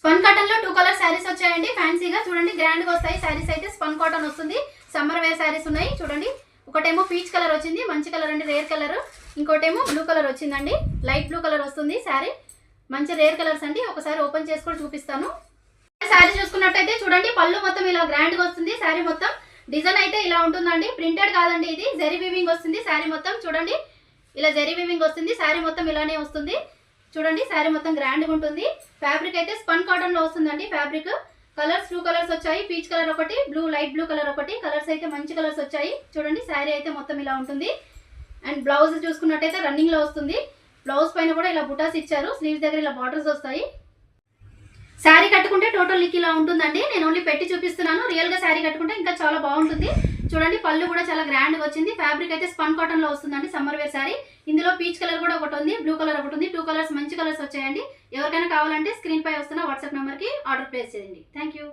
Spun cotton లో 2 colour saris వచ్చాయండి. ఫ్యాన్సీగా చూడండి, గ్రాండ్ గా వస్తాయి శారీస్ అయితే. స్పన్ కాటన్ వస్తుంది, సమ్మర్ వేర్ శారీస్ ఉన్నాయి చూడండి. ఒకటేమో పీచ్ కలర్ వచ్చింది, మంచి కలర్ అండి, రేర్ కలర్. ఇంకోటేమో బ్లూ కలర్ వచ్చిందండి, లైట్ బ్లూ కలర్ వస్తుంది శారీ. మంచి రేర్ కలర్స్ అండి. ఒకసారి ఓపెన్ చేసి కూడా చూపిస్తాను. శారీ చూసుకున్నట్టయితే చూడండి, పళ్ళు మొత్తం ఇలా గ్రాండ్ గా వస్తుంది. శారీ మొత్తం డిజైన్ అయితే ఇలా ఉంటుందండి, ప్రింటెడ్ కాదండి, ఇది జరీ వీవింగ్ వస్తుంది. శారీ మొత్తం చూడండి, ఇలా జరీ వీవింగ్ వస్తుంది. శారీ మొత్తం ఇలానే వస్తుంది చూడండి. శారీ మొత్తం గ్రాండ్గా ఉంటుంది. ఫ్యాబ్రిక్ అయితే స్పన్ కాటన్ లో వస్తుందండి. ఫ్యాబ్రిక్ కలర్స్ 2 కలర్స్ వచ్చాయి, పీచ్ కలర్ ఒకటి, బ్లూ లైట్ బ్లూ కలర్ ఒకటి. కలర్స్ అయితే మంచి కలర్స్ వచ్చాయి చూడండి. శారీ అయితే మొత్తం ఇలా ఉంటుంది. అండ్ బ్లౌజ్ చూసుకున్నట్టయితే రన్నింగ్ లో వస్తుంది. బ్లౌజ్ పైన కూడా ఇలా బుటాస్ ఇచ్చారు, స్లీవ్స్ దగ్గర ఇలా బార్డర్స్ వస్తాయి. శారీ కట్టుకుంటే టోటల్ లుక్ ఇలా ఉంటుందండి. నేను ఓన్లీ పెట్టి చూపిస్తున్నాను, రియల్ గా శారీ కట్టుకుంటే ఇంకా చాలా బాగుంటుంది చూడండి. పళ్ళు కూడా చాలా గ్రాండ్ గా వచ్చింది. ఫ్యాబ్రిక్ అయితే స్పన్ కాటన్ లో వస్తుందండి, సమ్మర్ వేర్ శారీ. ఇందులో పీచ్ కలర్ కూడా ఒకటి ఉంది, బ్లూ కలర్ ఒకటి ఉంది. 2 కలర్స్ మంచి కలర్స్ వచ్చాయండి. ఎవరికైనా కావాలంటే స్క్రీన్ పై వస్తున్న వాట్సాప్ నెంబర్ కి ఆర్డర్ ప్లేస్ చేయండి. Thank you.